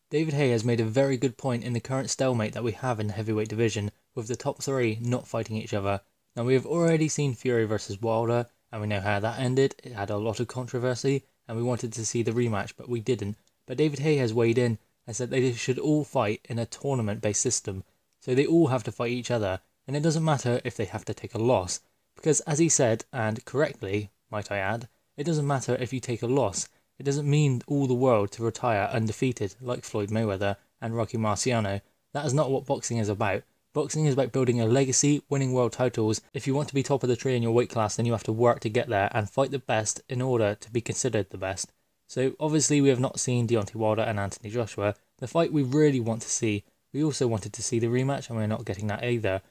David Haye has made a very good point in the current stalemate that we have in the heavyweight division, with the top three not fighting each other. Now, we have already seen Fury versus Wilder, and we know how that ended. It had a lot of controversy, and we wanted to see the rematch, but we didn't. But David Haye has weighed in and said they should all fight in a tournament-based system, so they all have to fight each other, and it doesn't matter if they have to take a loss, because as he said, and correctly, might I add, it doesn't matter if you take a loss. It doesn't mean all the world to retire undefeated like Floyd Mayweather and Rocky Marciano. That is not what boxing is about. Boxing is about building a legacy, winning world titles. If you want to be top of the tree in your weight class, then you have to work to get there and fight the best in order to be considered the best. So obviously we have not seen Deontay Wilder and Anthony Joshua, the fight we really want to see. We also wanted to see the rematch, and we're not getting that either.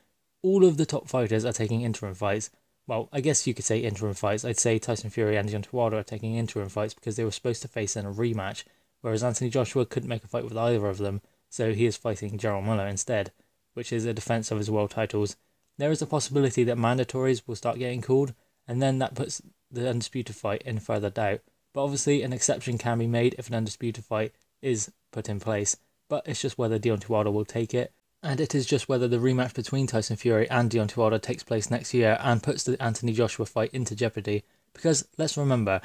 All of the top fighters are taking interim fights. Well, I guess you could say interim fights. I'd say Tyson Fury and Deontay Wilder are taking interim fights because they were supposed to face in a rematch, whereas Anthony Joshua couldn't make a fight with either of them, so he is fighting Gerald Miller instead, which is a defense of his world titles. There is a possibility that mandatories will start getting called, and then that puts the undisputed fight in further doubt. But obviously an exception can be made if an undisputed fight is put in place, but it's just whether Deontay Wilder will take it. And it is just whether the rematch between Tyson Fury and Deontay Wilder takes place next year and puts the Anthony Joshua fight into jeopardy. Because, let's remember,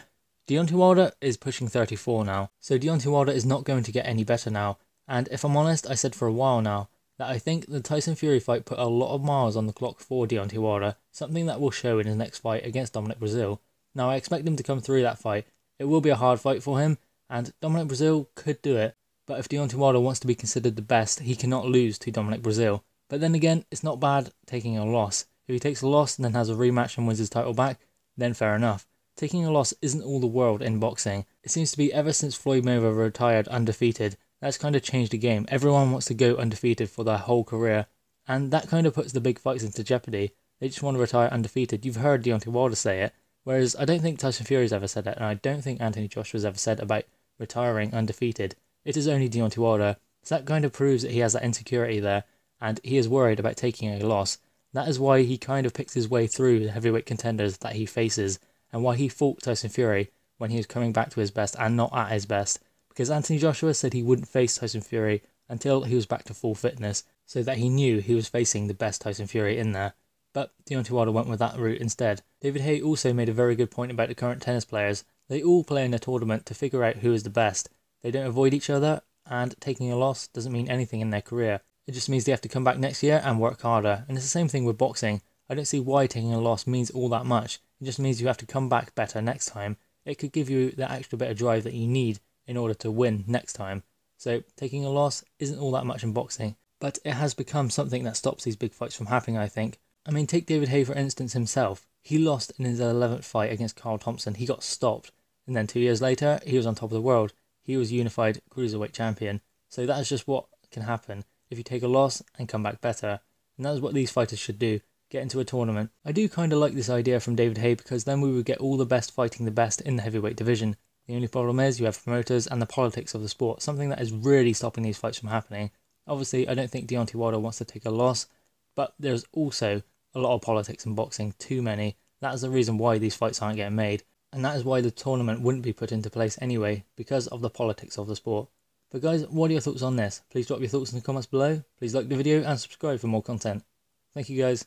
Deontay Wilder is pushing 34 now, so Deontay Wilder is not going to get any better now. And if I'm honest, I said for a while now that I think the Tyson Fury fight put a lot of miles on the clock for Deontay Wilder, something that will show in his next fight against Dominic Breazeale. Now, I expect him to come through that fight. It will be a hard fight for him, and Dominic Breazeale could do it. But if Deontay Wilder wants to be considered the best, he cannot lose to Dominic Breazeale. But then again, it's not bad taking a loss. If he takes a loss and then has a rematch and wins his title back, then fair enough. Taking a loss isn't all the world in boxing. It seems to be ever since Floyd Mayweather retired undefeated, that's kind of changed the game. Everyone wants to go undefeated for their whole career, and that kind of puts the big fights into jeopardy. They just want to retire undefeated. You've heard Deontay Wilder say it, whereas I don't think Tyson Fury's ever said it, and I don't think Anthony Joshua's ever said about retiring undefeated. It is only Deontay Wilder, so that kind of proves that he has that insecurity there, and he is worried about taking a loss. That is why he kind of picks his way through the heavyweight contenders that he faces, and why he fought Tyson Fury when he was coming back to his best and not at his best, because Anthony Joshua said he wouldn't face Tyson Fury until he was back to full fitness, so that he knew he was facing the best Tyson Fury in there. But Deontay Wilder went with that route instead. David Haye also made a very good point about the current tennis players. They all play in a tournament to figure out who is the best. They don't avoid each other, and taking a loss doesn't mean anything in their career. It just means they have to come back next year and work harder. And it's the same thing with boxing. I don't see why taking a loss means all that much. It just means you have to come back better next time. It could give you that extra bit of drive that you need in order to win next time. So taking a loss isn't all that much in boxing, but it has become something that stops these big fights from happening, I think. I mean, take David Haye for instance himself. He lost in his 11th fight against Carl Thompson. He got stopped. And then 2 years later, he was on top of the world. He was unified cruiserweight champion. So that is just what can happen if you take a loss and come back better. And that is what these fighters should do. Get into a tournament. I do kind of like this idea from David Haye because then we would get all the best fighting the best in the heavyweight division. The only problem is you have promoters and the politics of the sport, something that is really stopping these fights from happening. Obviously, I don't think Deontay Wilder wants to take a loss, but there's also a lot of politics in boxing, too many. That is the reason why these fights aren't getting made. And that is why the tournament wouldn't be put into place anyway, because of the politics of the sport. But guys, what are your thoughts on this? Please drop your thoughts in the comments below. Please like the video and subscribe for more content. Thank you guys.